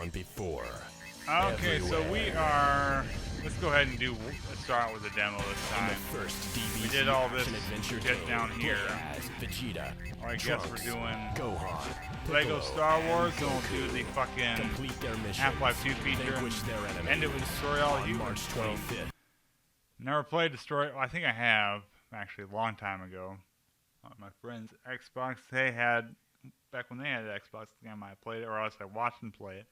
found before. Okay, so we are. Let's go ahead and start with the demo this time. In the first DBZ We did all this adventure shit down here. as Vegeta, Or I guess Trunks, we're doing Gohan, Lego Piccolo, Star Wars, and and we'll do the Goku. fucking Complete their mission, Half-Life 2 feature, vanquish their enemies, end it with Destroy All on Humans. March So, 25th. never played Destroy. Well, I think I have actually a long time ago. My friend's Xbox they had back when they had an Xbox. I think I might have played it, or else I watched them play it.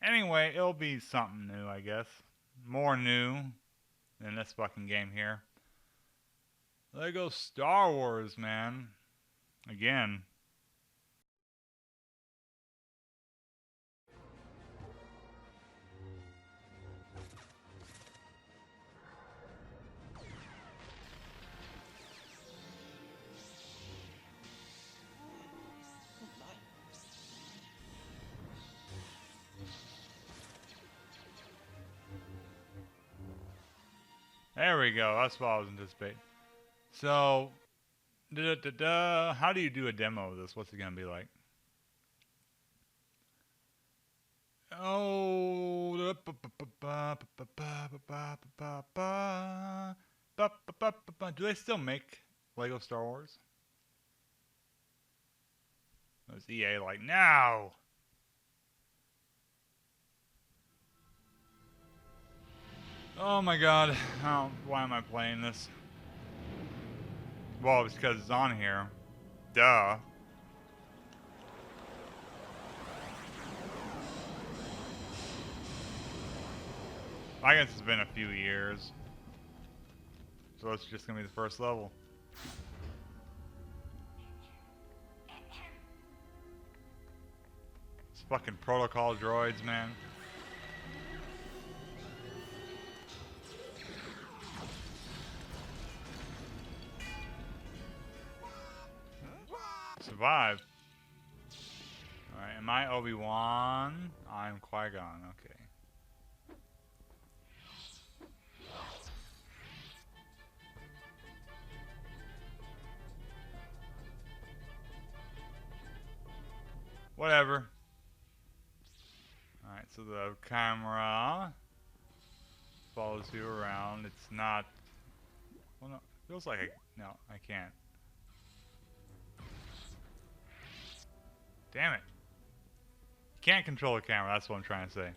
Anyway, it'll be something new, I guess. More new than this fucking game here. Lego Star Wars, man. Again. There we go. That's what I was anticipating. So, how do you do a demo of this? What's it gonna be like? Oh, do they still make Lego Star Wars? Was EA like, no? Oh my god, why am I playing this? Well, it's because it's on here. Duh. I guess it's been a few years. So it's just gonna be the first level. It's fucking protocol droids, man. Survive. Alright, am I Obi-Wan? I'm Qui-Gon, okay. Whatever. Alright, so the camera follows you around. It's not... Well, no, it feels like no, I can't. Damn it. You can't control the camera, that's what I'm trying to say.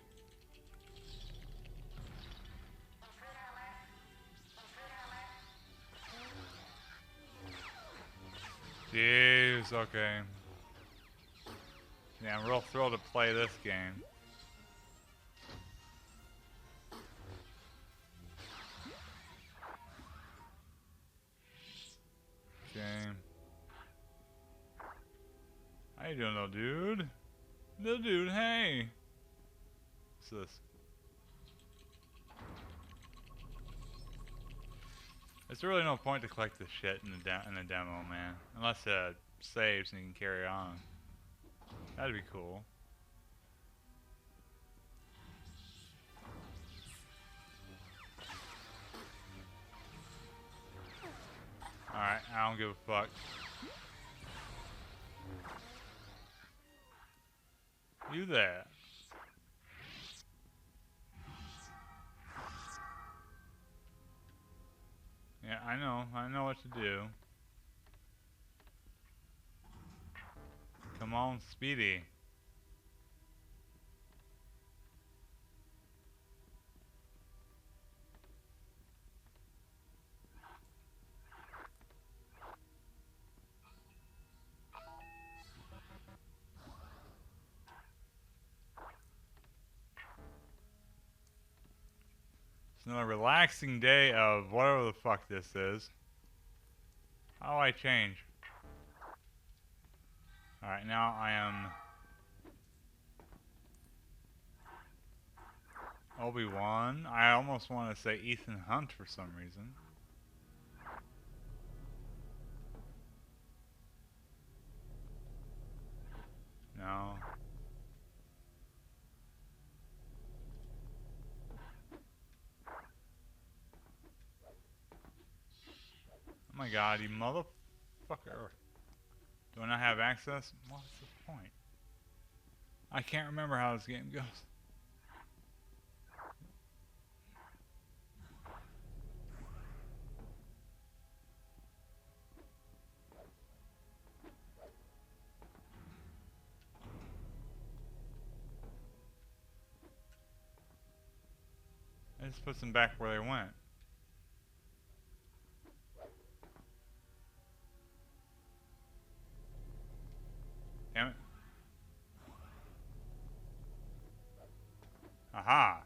Jeez, okay. Yeah, I'm real thrilled to play this game. Okay. How you doing, little dude? Little dude, hey! What's this? There's really no point to collect this shit in the demo, man. Unless it saves and you can carry on. That'd be cool. Alright, I don't give a fuck. You there. Yeah, I know what to do. Come on, Speedy. It's another relaxing day of whatever the fuck this is. How do I change? Alright, now I am Obi-Wan. I almost want to say Ethan Hunt for some reason. No. Oh my god, you motherfucker. Do I not have access? What's the point? I can't remember how this game goes. It just puts them back where they went. Damn it. Aha.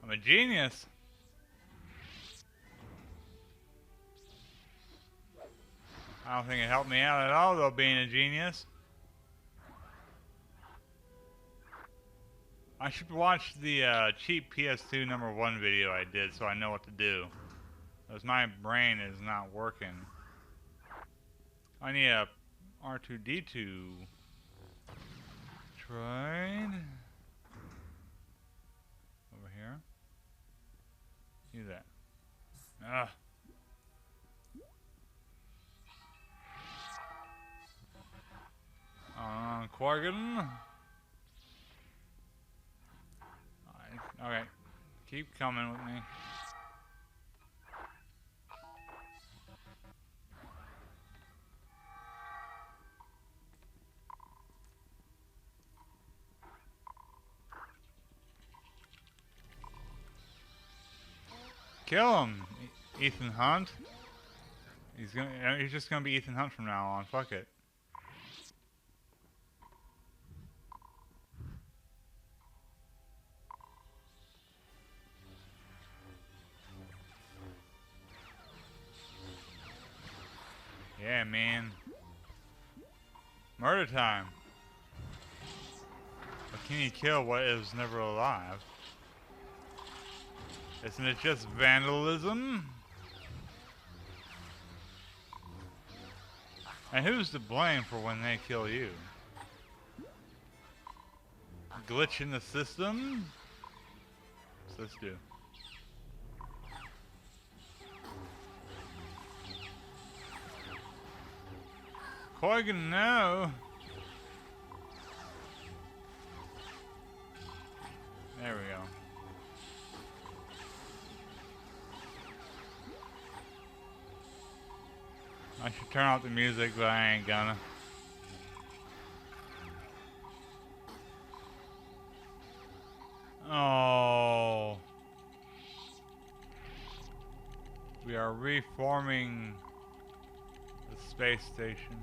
I'm a genius. I don't think it helped me out at all, though, being a genius. I should watch the cheap PS2 #1 video I did so I know what to do. Because my brain is not working. I need a R2-D2 droid. Over here. Do that. Ugh. Corgan. Okay. Keep coming with me. Kill him, Ethan Hunt. He's just gonna be Ethan Hunt from now on. Fuck it. Yeah, man. Murder time. But can you kill what is never alive? Isn't it just vandalism? And who's to blame for when they kill you? Glitch in the system? What's this do? Corgan, no! There we go. I should turn off the music, but I ain't gonna. Oh. We are reforming the space station.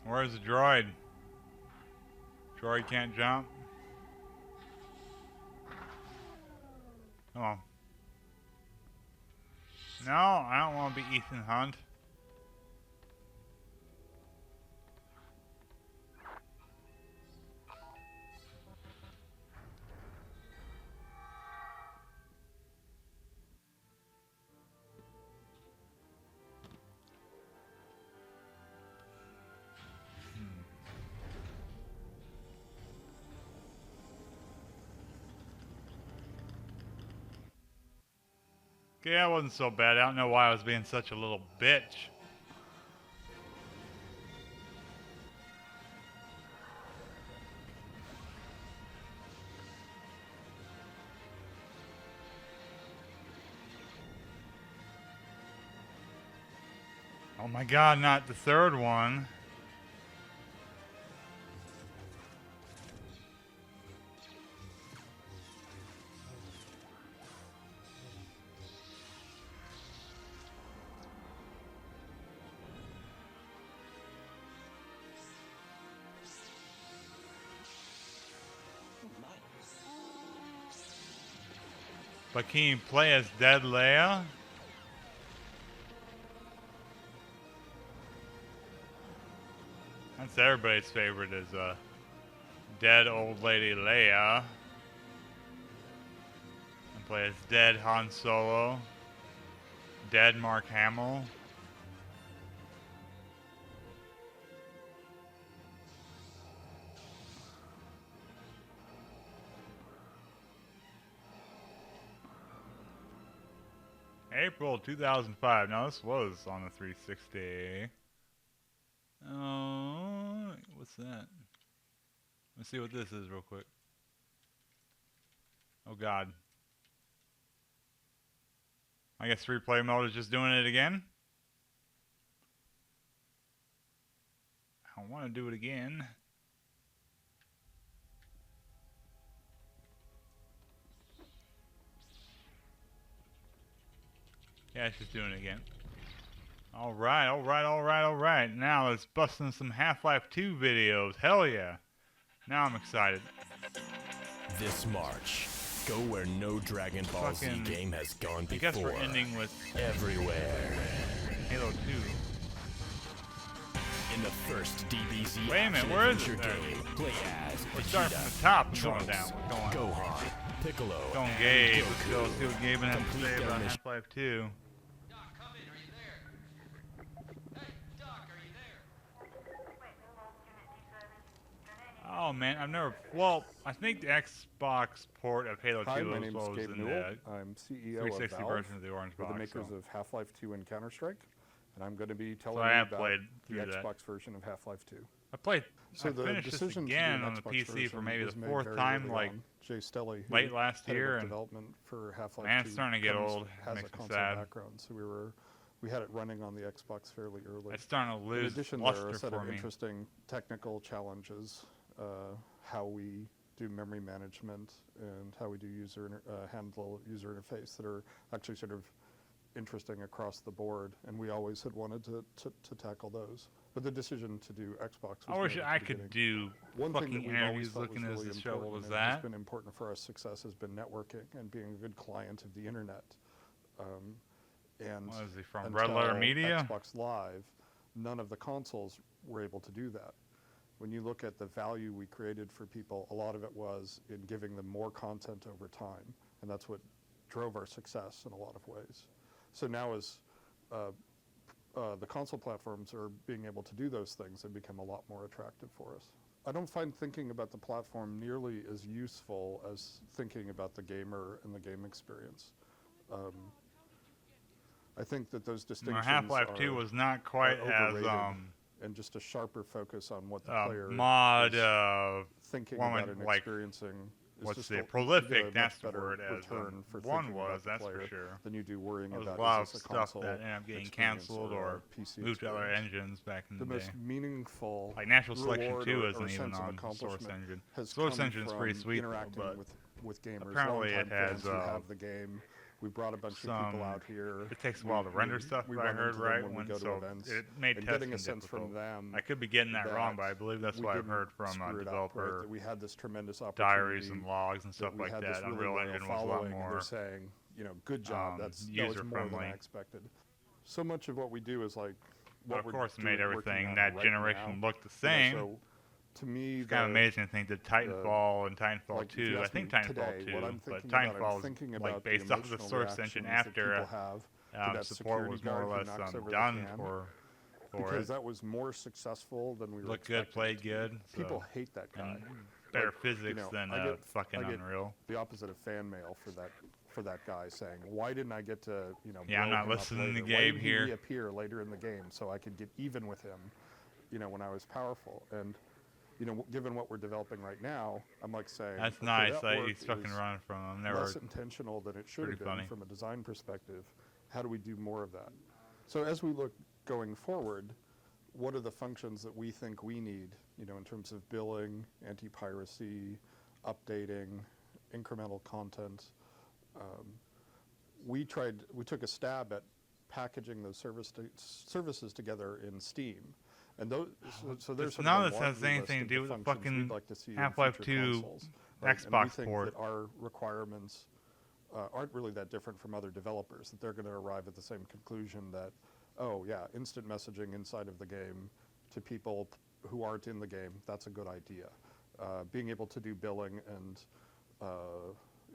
Where's the droid? Droid can't jump. Come on. No, I don't want to be Ethan Hunt. Okay, that wasn't so bad. I don't know why I was being such a little bitch. Oh my god, not the third one. But can you play as dead Leia? That's everybody's favorite, is dead old lady Leia. play as dead Han Solo, dead Mark Hamill. April 2005. Now this was on the 360. Oh, what's that? Let's see what this is real quick. Oh God. I guess replay mode is just doing it again. I want to do it again. Yeah, it's just doing it again. Alright, alright, alright, alright. Now let's bust in some Half-Life 2 videos. Hell yeah. Now I'm excited. This March, go where no Dragon Ball Z game has gone before. I guess we're ending with everywhere. Halo 2. In the first DBZ Wait a minute, where is it? game, play as We're starting from the top and going down. Trunks, Gohan, Piccolo, going and Gabe. Goku. Let's go see what Gabe has to Complete say their about mission. Half-Life 2. Doc, come in. Are you there? Hey, Doc, are you there? Oh man, I've never. Well, I think the Xbox port of Halo 2 Hi, my was name what is was Gabe in Newell. the I'm CEO 360 of Valve. version of the orange We're box. the makers so. of Half-Life 2 and Counter-Strike, and I'm going to be telling I you have about played the through that. Xbox version of Half-Life 2. I played. So I the finished this decision to do again an on the Xbox PC for version maybe was the made fourth very time, early like on. Jay Stelly, who late last headed year. up And development for Half-Life man, 2, it's starting to get old. has Makes a me console sad. background, so we had it running on the Xbox fairly early. It's starting to In lose addition, there are luster a set for of me. interesting technical challenges, how we do memory management and how we do handle user interface that are actually sort of interesting across the board, and we always had wanted to tackle those. But the decision to do Xbox was I wish made at I the could beginning. do One thing fucking that we've always interviews felt looking was as really the shovel important as and has that. been important for our success has been networking and being a good client of the internet. And What is he from? until Red Letter Media? Xbox Live, none of the consoles were able to do that. When you look at the value we created for people, a lot of it was in giving them more content over time, and that's what drove our success in a lot of ways. So now as the console platforms are being able to do those things, they become a lot more attractive for us. I don't find thinking about the platform nearly as useful as thinking about the gamer and the game experience. I think that those distinctions Half-Life 2 was not quite as overrated, and just a sharper focus on what the player mod is thinking woman, about and like, experiencing. Is what's just the you prolific, get a much that's the better word, as return for one thinking was, about the that's player for sure. than you do worrying There was about a lot of is this a stuff console that ended up getting experience canceled or or a PC moved to other experience. engines back in the, The day. most meaningful Like Natural Selection reward 2 or isn't even sense of on Source accomplishment Engine. has Source come Engine's pretty from sweet, though, interacting but with gamers. apparently it longtime has, fans who have the game. We brought a bunch of people out here. It takes a while to render stuff, we if I run heard into them right, when we go to so events, it made and testing getting a sense difficult. from them. I could be getting that wrong, but I that believe that's we what I've didn't heard from screw it up, developer right? That we had this tremendous diaries opportunity, and logs and stuff we like had that. this really Unreal loyal Engine was a lot following, and more they're saying, you know, good job. That was more than user-friendly. I expected. So much of what we do is like But what of we're course, it doing, made working everything on that right generation now. look the You know, same. so to me, It's kind of amazing to think that Titanfall and Titanfall like, if you 2, I ask think me Titanfall today, 2, what I'm but thinking about, I'm Titanfall thinking is about like the based off the emotional Source Engine reactions that after people have to that support was security more or guard less who knocks over the done can, for because it. that was more successful than we were Looked good, expecting played it to be. good. People so- hate that guy. and better Like, physics you know, than I get fucking Unreal. the opposite of fan mail for that guy saying, why didn't I get to, you know, Yeah, I'm blow not him up listening to later? Why Gabe didn't he here. reappear later in the game so I could get even with him, you know, when I was powerful? And, you know, given what we're developing right now, I'm like saying, That's okay, nice. that Like, work he's fucking is running from him. Never. less intentional than it should have Pretty been funny. from a design perspective. How do we do more of that? So as we look going forward, what are the functions that we think we need, you know, in terms of billing, anti-piracy, updating, incremental content? We took a stab at packaging those services together in Steam. And those, so there's sort none of of a this has laundry anything list to do of with the the functions fucking we'd like to see in Half-Life future 2 consoles, right? And we Xbox think port. that our requirements aren't really that different from other developers, that they're going to arrive at the same conclusion that, oh yeah, instant messaging inside of the game to people who aren't in the game, that's a good idea. Being able to do billing and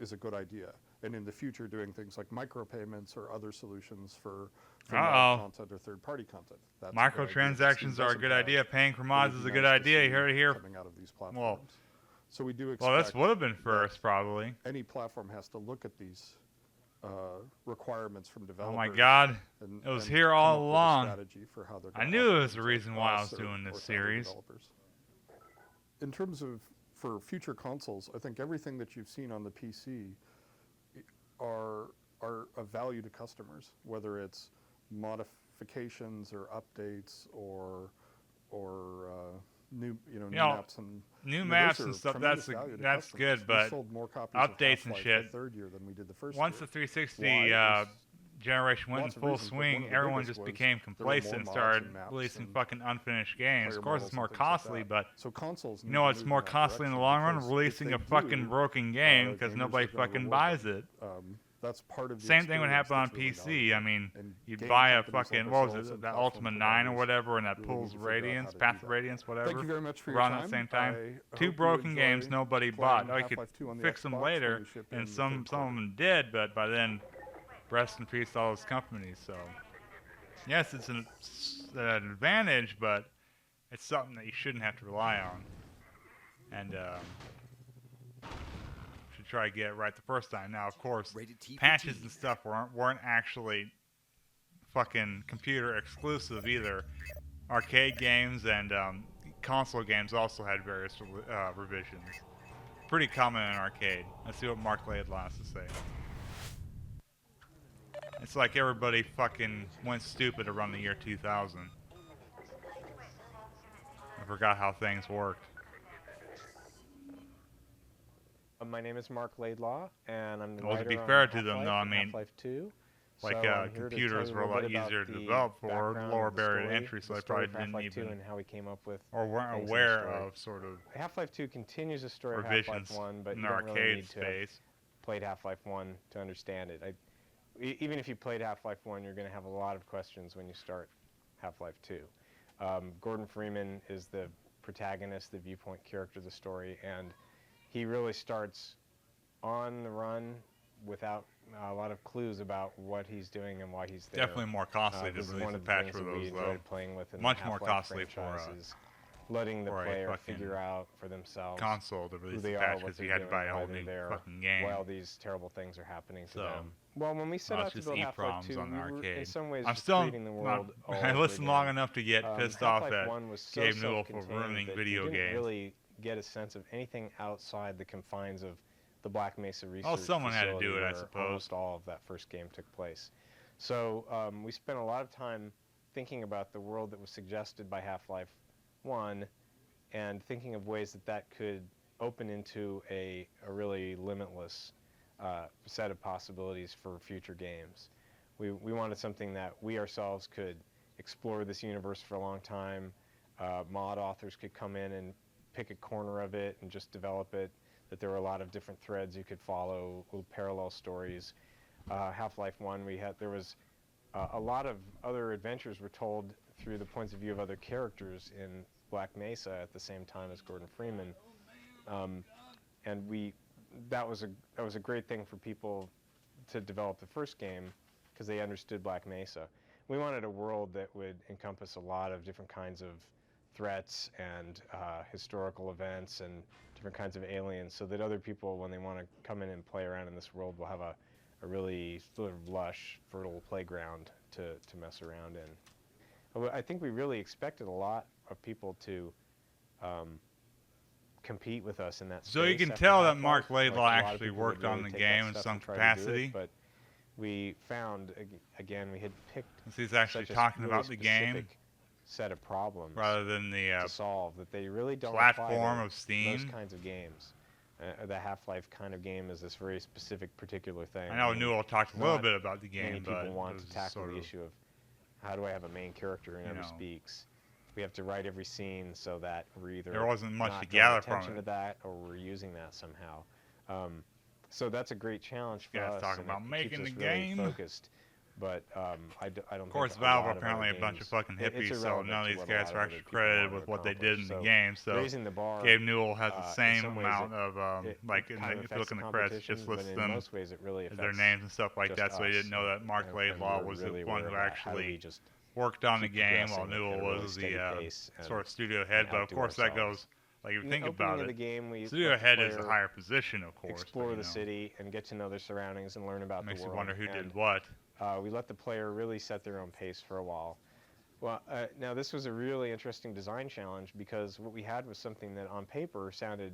is a good idea. and in the future doing things like micropayments or other solutions for live content or third-party content. That's a good idea that Microtransactions Steam are a doesn't good have, idea. Paying for but mods would is be a good nice to idea. You see heard it here. coming out of these Well, platforms. So we do well, expect this would have been that first, probably. any platform has to look at these requirements from Oh developers. my God. And, It was and here come all up with a along. strategy for how they're I gonna knew offer there was a things reason to why I us was doing this or to other series. developers. In terms of for future consoles, I think everything that you've seen on the PC are of value to customers, whether it's modifications or updates or new new maps and new those maps are and stuff. tremendous value to That's customers. good, We but sold more copies updates of and Half-Life shit. the third year than we did the first Once year. the 360 Why? There's generation went in lots of full reasons, but one swing, of the everyone biggest just was became there were complacent more and mods started and maps releasing and fucking unfinished games. player Of course, models it's more and things like costly, that. but So consoles you need know to what's move more in that costly in the direction long run? because if Releasing they a fucking do, broken game because gamers nobody are gonna fucking reward buys them. it. That's part of the Same thing would experience happen on that's really PC. I valuable. mean, And you game buy a companies like fucking, what was ourselves it, and that platform Ultima 9 or providers whatever, and that really pulls need to figure out how Radiance, to Path do of that. Radiance, whatever. Thank you very much for your around time. at the same time. I Two hope you broken enjoy games nobody playing bought. I could Half-Life 2 on the fix them Xbox later, when we ship in and the some third of quarter. them did, but by then, rest in peace to all those companies. So, yes, it's an advantage, but it's something that you shouldn't have to rely on. And should try to get it right the first time. Now, of course, patches and stuff weren't actually fucking computer exclusive either. Arcade games and console games also had various revisions. Pretty common in arcade. Let's see what Mark Laidlaw has to say. It's like everybody fucking went stupid around the year 2000. I forgot how things worked. My name is Mark Laidlaw, and I'm the Well, to writer be on fair to them, Half-Life though, I and mean, Half-Life 2. Like So I'm here to computers tell were you a lot bit about easier to the develop for, background lower of the barrier to story, entry, so the they story probably of didn't Half-Life 2 even, and how we came up with or weren't things in the aware story. of sort of Half-Life 2 continues the story of revisions Half-Life 1, but in you the don't really arcade need to have space. played Half-Life 1 to understand it. Even if you played Half-Life 1, you're going to have a lot of questions when you start Half-Life 2. Gordon Freeman is the protagonist, the viewpoint character of the story, and he really starts on the run without a lot of clues about what he's doing and why he's there. Definitely more costly to This is release one a of the patch things for that we those, though. enjoyed playing with in Much the more Half-Life costly for franchise, letting the for a player fucking figure out for themselves console to who release they a are, patch what because they're you had to doing, buy a why whole they're new there, fucking game. while these terrible things are happening to So, them. Well, when we set well, out it's to just build Half-Life EEPROMs 2, on the we were in arcade. some ways I'm just still creating the world all I over listened again. long enough to get pissed off Half-Life at 1 was so Gabe Newell for self-contained ruining that video you didn't games. really get a sense of anything outside the confines of the Black Mesa research someone had to facility do it, I where suppose. almost all of that first game took place. So we spent a lot of time thinking about the world that was suggested by Half-Life 1 and thinking of ways that that could open into a really limitless set of possibilities for future games. We wanted something that we ourselves could explore this universe for a long time. Mod authors could come in and pick a corner of it and just develop it, that there were a lot of different threads you could follow, little parallel stories. Half-Life 1, there was a lot of other adventures were told through the points of view of other characters in Black Mesa at the same time as Gordon Freeman. And that was a great thing for people to develop the first game because they understood Black Mesa. We wanted a world that would encompass a lot of different kinds of threats and historical events and different kinds of aliens so that other people, when they want to come in and play around in this world, will have a really sort of lush, fertile playground to mess around in. I think we really expected a lot of people to compete with us in that space. So you can after tell that Half-Life. Mark Like, Laidlaw a lot of actually people would worked on really the take that game in stuff some and try to do it, capacity. but we found, again, we had picked He's actually such a talking really about the game specific set of problems rather than the to solve that they really don't platform apply to of Steam. those kinds of games. The Half-Life kind of game is this very specific, particular thing. I know mean, Newell talked a little not bit about the many game, but people want it to was tackle sort the of, issue of how do I have a main character who never know. speaks. We have to write every scene so that we're either there wasn't much not to drawing gather from attention to it. that or we're using that somehow. So that's a great challenge for You guys us. talking and about it making keeps the us really game? focused. But I don't. Of course, think Valve a are lot of apparently a other bunch of games- fucking it's hippies, so irrelevant none of to these what a guys lot are of actually other people credited want with to what they did in the accomplish. game. So raising the bar. Gabe Newell has the in same some ways amount of, like, it kind of if you affects look in the credits, it just competition, lists but in them most ways it really as affects their names and stuff like just that. So he us, didn't know that Mark and Laidlaw we're was really the one aware who of that. How do we actually just worked on the keep game while progressing at a Newell really was steady the pace and- sort of studio head. But of outdo course, that ourselves. goes, like, if you In think the about opening of it, the game, we studio let the head is a player higher position, of course. explore but, you the know, city and get to know their surroundings and learn about makes the you world. wonder who and, did what. we let the player really set their own pace for a while. Well, now this was a really interesting design challenge because what we had was something that on paper sounded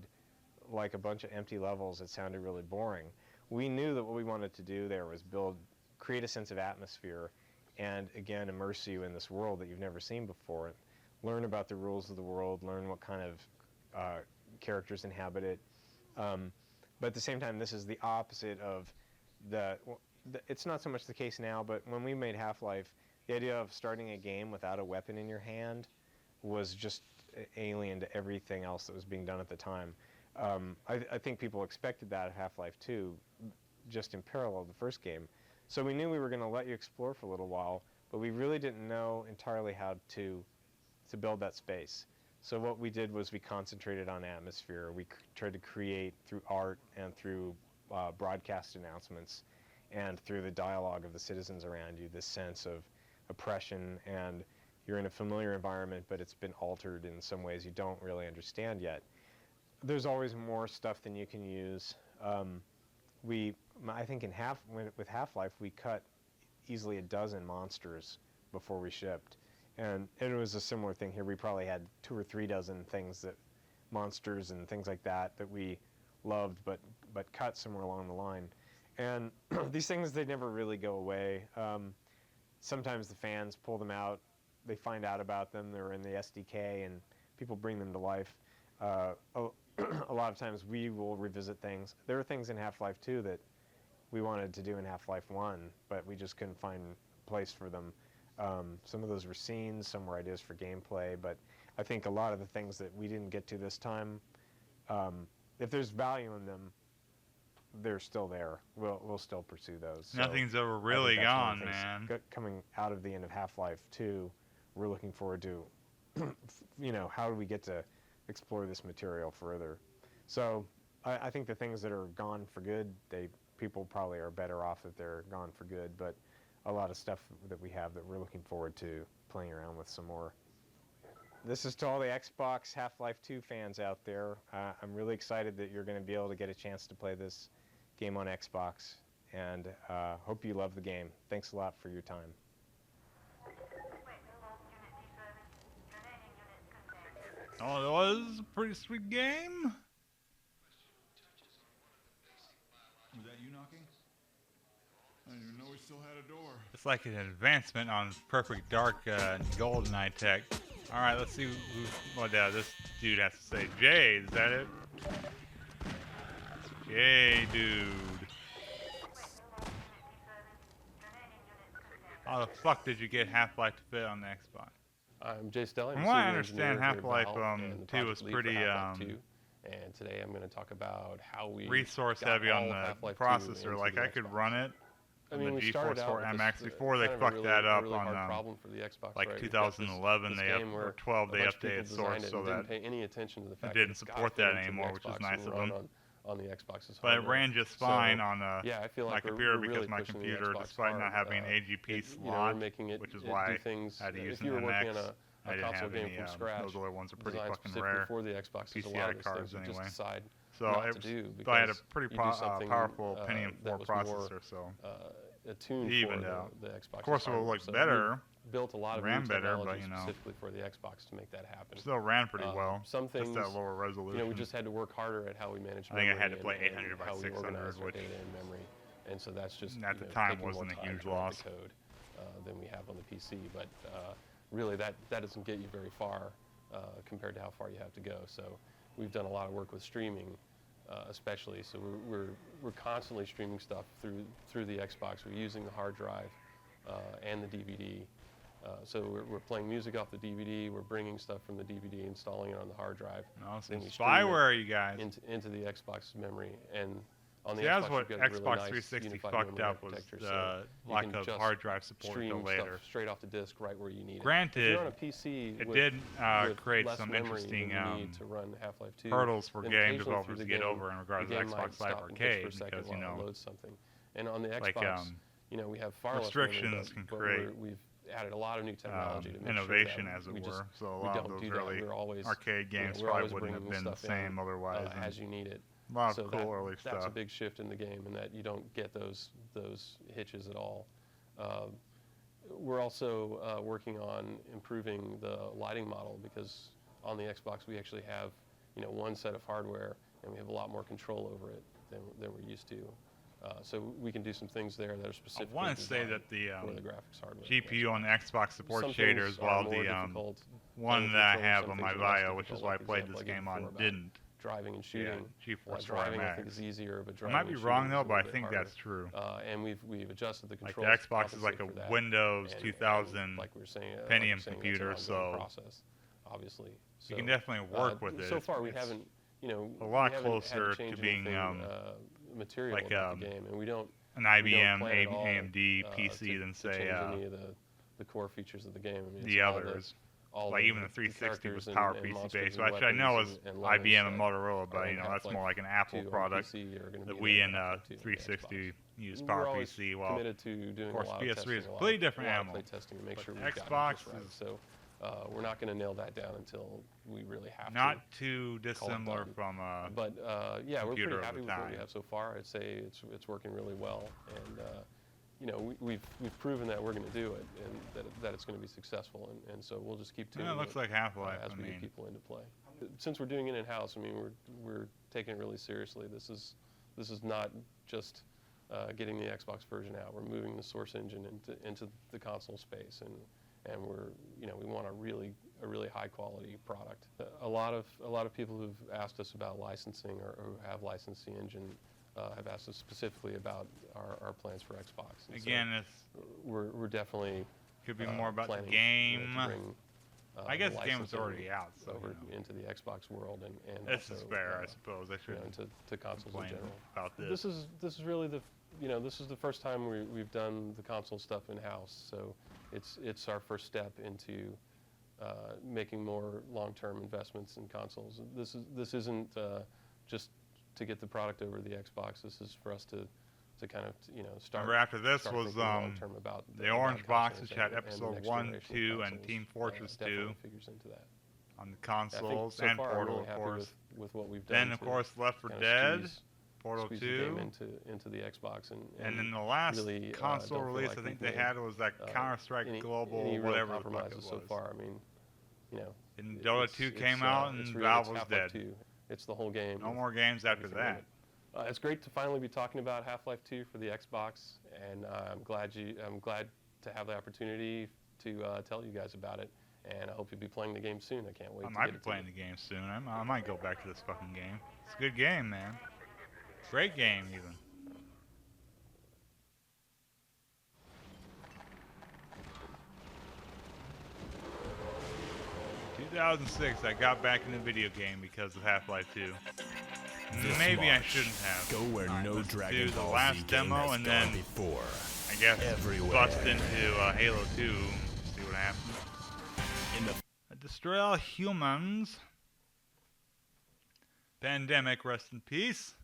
like a bunch of empty levels. It sounded really boring. We knew that what we wanted to do there was create a sense of atmosphere and, again, immerse you in this world that you've never seen before. Learn about the rules of the world, learn what kind of characters inhabit it. But at the same time, this is the opposite of it's not so much the case now, but when we made Half-Life, the idea of starting a game without a weapon in your hand was just alien to everything else that was being done at the time. I think people expected that at Half-Life 2, just in parallel to the first game. So we knew we were going to let you explore for a little while, but we really didn't know entirely how to build that space. So what we did was we concentrated on atmosphere. We tried to create through art and through broadcast announcements and through the dialogue of the citizens around you this sense of oppression, and you're in a familiar environment, but it's been altered in some ways you don't really understand yet. There's always more stuff than you can use. I think with Half-Life, we cut easily a dozen monsters before we shipped. And it was a similar thing here. We probably had 2 or 3 dozen monsters and things like that we loved, but cut somewhere along the line. And these things, they never really go away. Sometimes the fans pull them out. They find out about them. They're in the SDK, and people bring them to life. A lot of times we will revisit things. There are things in Half-Life 2 that we wanted to do in Half-Life 1, but we just couldn't find a place for them. Some of those were scenes, some were ideas for gameplay, but I think a lot of the things that we didn't get to this time, if there's value in them, they're still there. We'll still pursue those. So Nothing's ever I think really that's one of gone, the things man. Coming out of the end of Half-Life 2, we're looking forward to, how do we get to explore this material further? So I think the things that are gone for good, people probably are better off that they're gone for good, but a lot of stuff that we have that we're looking forward to playing around with some more. This is to all the Xbox Half-Life 2 fans out there. I'm really excited that you're going to be able to get a chance to play this game on Xbox, and hope you love the game. Thanks a lot for your time. Oh, it was a pretty sweet game. Was that you knocking? I didn't even know we still had a door. It's like an advancement on Perfect Dark GoldenEye tech. All right, let's see what this dude has to say. Jay, is that it? Jay, dude. How the fuck did you get Half-Life to fit on the Xbox? I'm Jay Stelly. From what I understand, Half-Life 2 was pretty and today I'm going to talk about how we resource got heavy on all the Half-Life 2 processor. into Like the I could Xbox. run it I on mean, the we started GeForce out 4 with MX this, before they kind of fucked really, that up really on hard problem for the Xbox, like right? We've got this 2011. They game where or 12 a they bunch of people updated source designed it so and that didn't pay any attention to the fact didn't that it's gotta support fit that into the anymore, which was Xbox nice and of run them. on the Xbox's But it hardware. ran just So, fine on yeah, I feel my like computer we're because really my pushing the computer, Xbox despite not hard. having an AGP We're slot, making it which is do why things, I had to use if an you were working MX. on I a didn't console have game any, from scratch, those other ones are pretty designed fucking specifically rare. for the Xbox, there's a PCI lot of those cards things you anyway. just decide So not to do so I had a because pretty you do something, powerful Pentium 4 that was more, processor, so attuned it for evened out. the Xbox. Of course, it will hardware. look So better. we've built a lot of Ran new better, but, technology you know, specifically for the Xbox to make that happen. Still ran pretty well. Some things, just that lower resolution. we just had to work harder at how we manage I memory. think I had to and- play and 800 by how we 600, organize our which data in memory, and so that's just at the time taking wasn't more a time huge to write loss. the code than we have on the PC. But really, that doesn't get you very far compared to how far you have to go. So we've done a lot of work with streaming, especially. So we're constantly streaming stuff through the Xbox. We're using the hard drive and the DVD. So we're playing music off the DVD. We're bringing stuff from the DVD, installing it on the hard drive. Awesome. Then we stream it Spyware, you guys. into the Xbox memory, and On the See, that's Xbox, what you've got a really Xbox nice 360 unified fucked memory up was architecture, the so you lack can of just hard drive support stream until later. stuff straight off the disk right where you need it. Granted, if you're on a PC it with, did with create less some memory interesting than you need to run Half-Life 2, hurdles for then game occasionally developers through to the get game, over in regards the to game might Xbox Live stop and hitch for a Arcade, second because while it loads something. And on the like, Xbox, you know, we have far less restrictions memory, can but create we've added a lot of new technology to make innovation, sure that as it we just were. So a we lot of don't those do that. early We're always, arcade games we're probably always wouldn't have bringing been the stuff in, same otherwise. And as you need it. a lot of So cool early that's a stuff. big shift in the game, in that you don't get those hitches at all. We're also working on improving the lighting model, because on the Xbox we actually have, you know, one set of hardware, and we have a lot more control over it than we're used to. So we can do some things there that are I specific. want to say that the for the graphics hardware. GPU on the Xbox supports Some shaders, things are while more the difficult one than that I control, have some on things my are less Vio, which is difficult. why I Like, played for this example, game like on, before about didn't. driving and shooting. GeForce Driving I think Max. is easier, but I driving might be and wrong shooting though, is a but I little bit think harder. that's true. And we've adjusted the Like controls. the to Xbox is like compensate for a that. Windows And 2000 like we were saying, Pentium that's an computer, ongoing so process, obviously. you can definitely work with it. So far, we It's haven't, you know, a lot we haven't had closer to change being, anything, material like, about the game, and we don't. an we don't IBM plan at all, AMD PC than to say change any of the core features of the game. I mean, the it's all others. all Like the- even the 360 was characters and PowerPC monsters based, and which I know is weapons and letters IBM and that Motorola, are but in you know that's Half-Life more like an Apple 2 on product. PC are gonna The be Wii in and Half-Life 2 on the 360 use We're always PowerPC, while committed to doing of course a lot PS3 of testing, is a lot completely of- different a lot of animal. play testing to make But sure we've got it Xbox just right. is So we're not going to nail that down until we really have to. not too dissimilar done. from But yeah, we're computer pretty of happy the with what we time. have so far. I'd say it's working really well, and you know, we've proven that we're going to do it, and that it's going to be successful, and so we'll just keep tuning Yeah, it looks it, like Half-Life. as I we mean, get people into play. Since we're doing it in house, I mean, we're taking it really seriously. This is not just getting the Xbox version out. We're moving the source engine into the console space, and we're, you know, we want a really high quality product. A lot of people who've asked us about licensing, or who have licensed the engine, have asked us specifically about our plans for Xbox. And again, so it's we're definitely could be more about the planning, game. you know, to bring, I guess the game was licensing already out, so over you know. into the Xbox world, and This also, is fair, I suppose. I you should know, into consoles in complain general. about this. This is really this is the first time we've done the console stuff in house, so it's our first step into making more long-term investments in consoles. This isn't just to get the product over the Xbox. This is for us to kind of, you know, start. Remember after this start was thinking long-term about the orange box, consoles which had and the episode next 1, generation of 2, and consoles, Team Fortress 2 definitely figures into that. on the I think consoles, so and far Portal, I'm really of happy course. with what we've done. Then, of to course, Left 4 kind of Dead, Portal squeeze the 2, game into the Xbox, and then the last really, console don't feel release like I think we've they made, had was that Counter-Strike any Global, real whatever the fuck it compromises was. so far. I mean, you know, And Dota 2 came out, and it's Valve was Half-Life dead. 2. It's the whole game. No more games after Everything in that. it. It's great to finally be talking about Half-Life 2 for the Xbox, and I'm glad to have the opportunity to tell you guys about it. And I hope you'll be playing the game soon. I can't wait I to might get be it playing to the game soon. I might go back to this fucking game. It's a good game, man. Great game, even. In 2006, I got back in the video game because of Half-Life 2. This Maybe I March, shouldn't have. Go where Alright, no let's Dragon do the Ball last Z game demo has and gone then before. I guess Everywhere. bust into Halo 2. See what happens. In the Destroy all humans. Pandemic, rest in peace.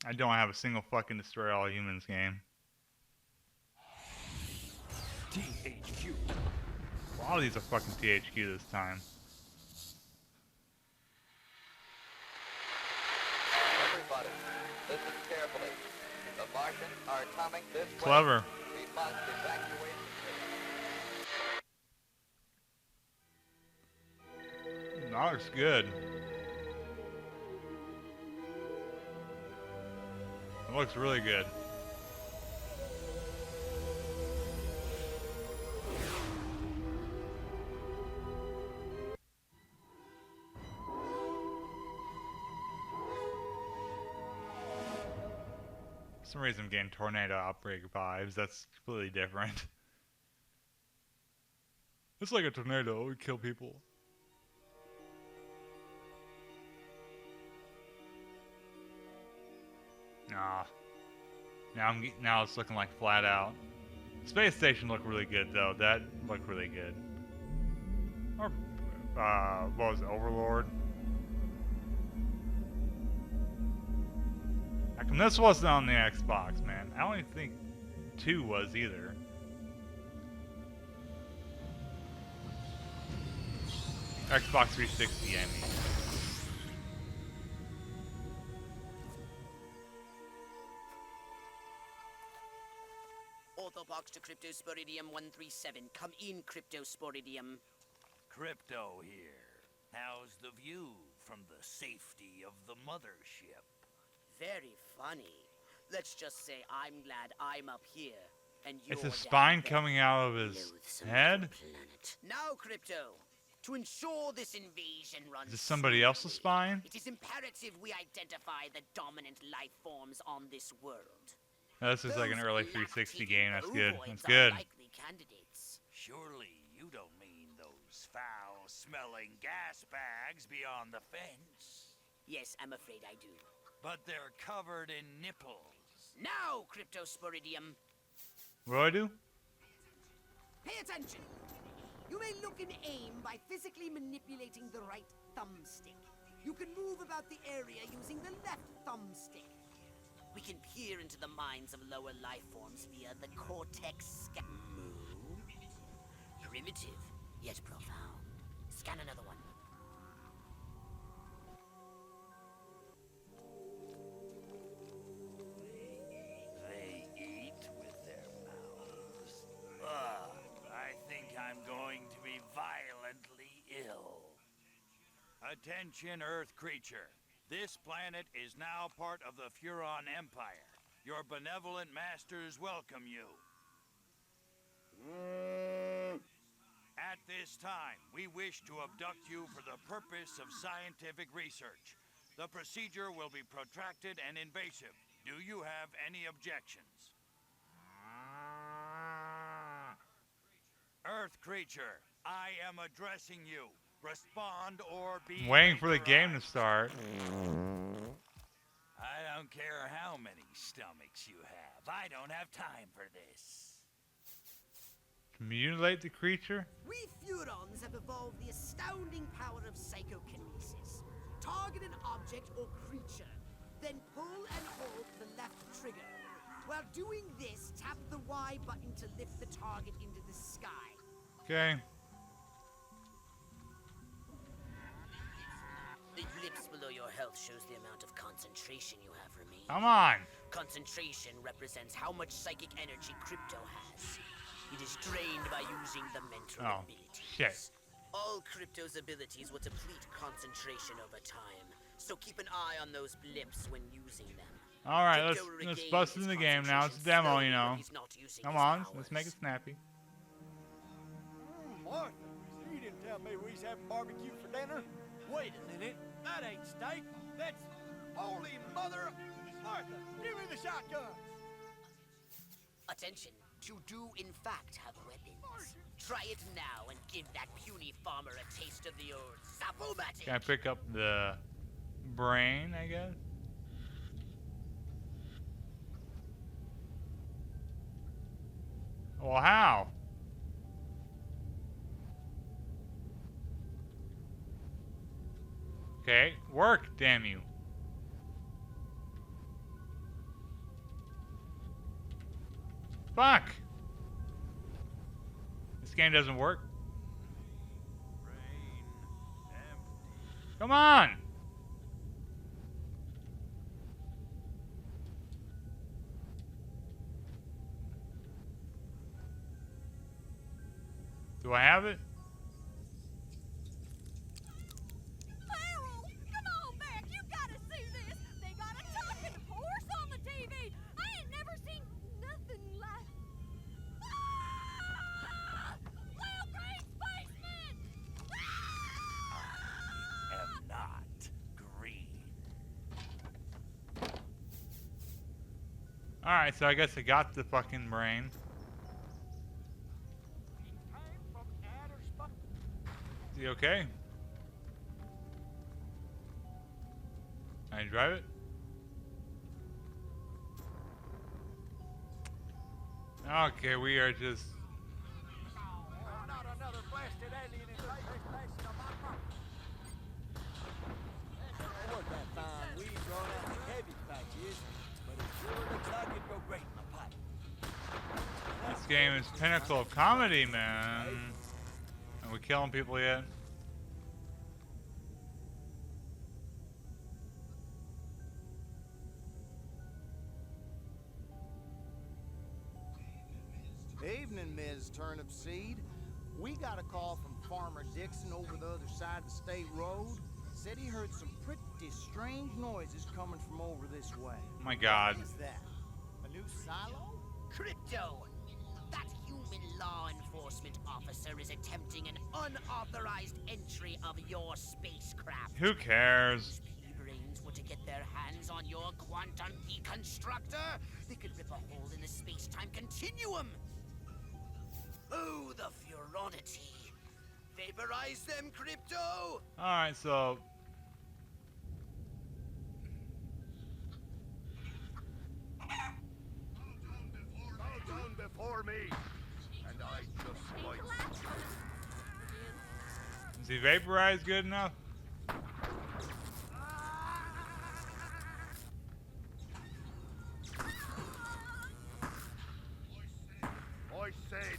I don't have a single fucking Destroy All Humans game. THQ. A lot of these are fucking THQ this time. Everybody, listen carefully. The Martians are coming this way. Clever. We must evacuate the city. That looks good. It looks really good. For some reason I'm getting Tornado Outbreak vibes. That's completely different. It's like a tornado, it would kill people. Nah. Now it's looking like flat out. Space station looked really good though. That looked really good. Or what was it, Overlord? How come this wasn't on the Xbox, man? I don't even think 2 was either. Xbox 360, I mean. Orthobox to Cryptosporidium 137. Come in, Cryptosporidium. Crypto here. How's the view from the safety of the mothership? Very funny. Let's just say I'm glad I'm up here, and you're Is his down spine there. coming out of his Loathsome head? little planet. Now, Crypto, to ensure this invasion runs Is this somebody else's smoothly, spine? it is imperative we identify the dominant life forms on this world. No, this is like an Those early black 360 TV game. That's good. ovoids That's are good. likely candidates. Surely you don't mean those foul-smelling gas bags beyond the fence? Yes, I'm afraid I do. But they're covered in nipples. Now, Cryptosporidium, What do I do? pay attention. You may look and aim by physically manipulating the right thumbstick. You can move about the area using the left thumbstick. We can peer into the minds of lower life forms via the cortex scan. Move. Primitive, yet profound. Scan another one. They eat with their mouths. Ugh, I think I'm going to be violently ill. Attention, Earth creature. This planet is now part of the Furon Empire. Your benevolent masters welcome you. At this time, we wish to abduct you for the purpose of scientific research. The procedure will be protracted and invasive. Do you have any objections? Earth creature, I am addressing you. Respond or be... I'm waiting for the game to start. I don't care how many stomachs you have. I don't have time for this. Mutilate the creature? We Furons have evolved the astounding power of psychokinesis. Target an object or creature, then pull and hold the left trigger. While doing this, tap the Y button to lift the target into the sky. Okay. The ellipse below your health shows the amount of concentration you have remaining. Come on. Concentration represents how much psychic energy Crypto has. It is drained by using the mental Oh, abilities. shit. All Crypto's abilities will deplete concentration over time, so keep an eye on those blips when using them. All right, Crypto let's regains bust his in the game now. It's a concentration demo, slowly you know. when he's not using Come his on, let's make it powers. snappy. Martha, you didn't tell me we was having barbecue for dinner. Wait a minute, that ain't steak. That's holy mother of Martha. Give me the shotgun. Attention, you do in fact have weapons. Try it now and give that puny farmer a taste of the old Zapomatic. Can I pick up the brain, I guess? Well, how? Okay, work, damn you. Fuck! This game doesn't work. Come on! Do I have it? Harold, come on back. You gotta see this. They got a talking horse on the TV. I ain't never seen nothing like. Ah! Lil Green Spaceman! Am not green. Alright, so I guess I got the fucking brain. Is he okay? Can I drive it? Okay, we are just. Not another blasted alien infestation of my property. It wasn't that fine weed growing out in the cabbage patches, but it sure looks like it'd go great in my pipe. This game is pinnacle of comedy, man. Are we killing people yet? Evening, Ms. Turnip Seed. We got a call from Farmer Dixon over the other side of the state road. Said he heard some pretty strange noises coming from over this way. Oh my God. What is that? A new silo? Crypto! That human law enforcement officer is attempting an unauthorized entry of your spacecraft. Who cares? Brains were to get their hands on your quantum deconstructor, they could rip a hole in the space-time continuum. Oh, the furonity. Vaporize them, Crypto! Alright, so... Bow down before me, and I just might. Is he vaporized good enough? I said.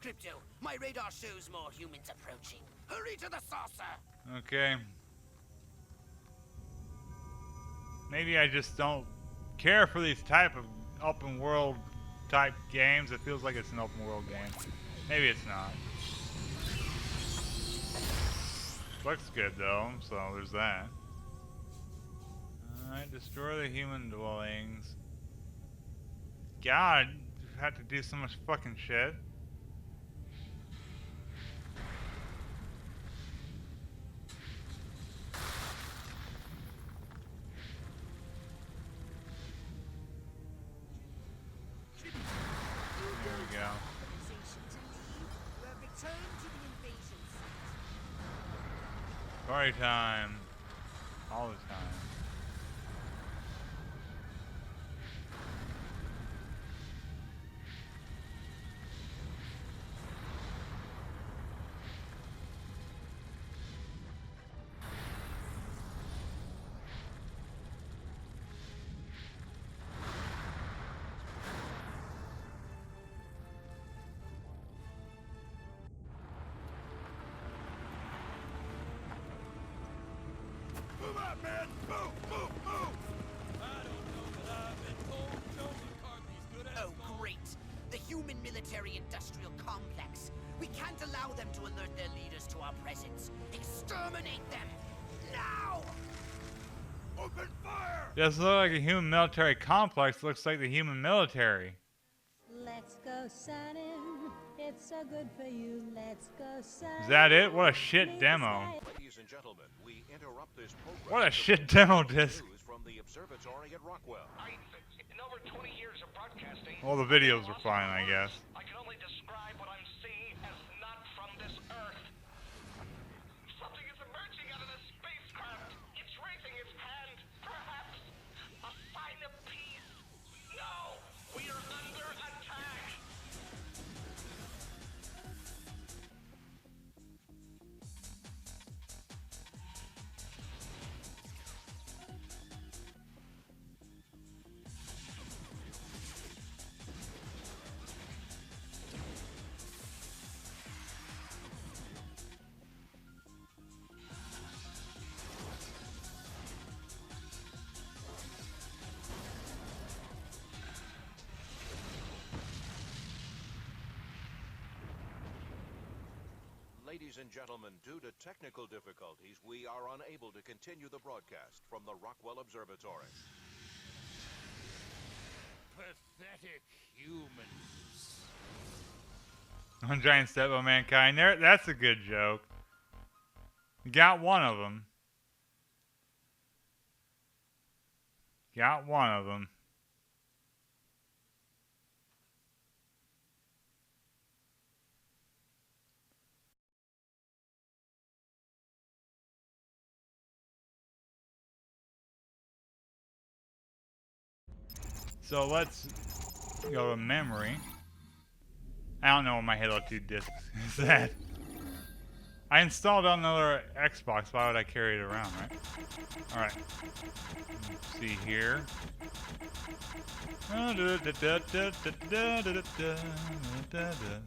Crypto, my radar shows more humans approaching. Hurry to the saucer! Okay. Maybe I just don't care for these type of open world type games. It feels like it's an open world game. Maybe it's not. Looks good though, so there's that. Alright, destroy the human dwellings. God, you have to do so much fucking shit. There we go. Party time. All the time. Move out, man! Move, move, move! Oh, great. The human military-industrial complex. We can't allow them to alert their leaders to our presence. Exterminate them! Now! Open fire! Doesn't look like a human military complex. Looks like the human military. Let's go sunning. It's so good for you. Let's go sunning. Is that it? What a shit demo. Ladies and gentlemen, we interrupt this program. What a shit demo disc. News from the observatory at Rockwell. In over 20 years of broadcasting, All the videos are fine, I guess. I can only describe what I'm seeing as not from this earth. Something is emerging out of the spacecraft. It's raising its hand. Perhaps a sign of peace. No, we are under attack. Ladies and gentlemen, due to technical difficulties, we are unable to continue the broadcast from the Rockwell Observatory. Pathetic humans. One giant step of mankind. There, that's a good joke. You got one of them. Got one of them. So let's go to memory. I don't know what my Halo 2 disc is that. I installed on another Xbox. Why would I carry it around, right? Alright. Let's see here.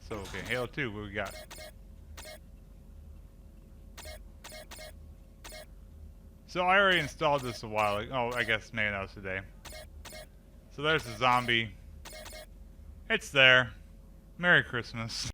So, okay, Halo 2, what we got? So I already installed this a while ago. Oh, I guess maybe that was today. So there's the zombie. It's there. Merry Christmas.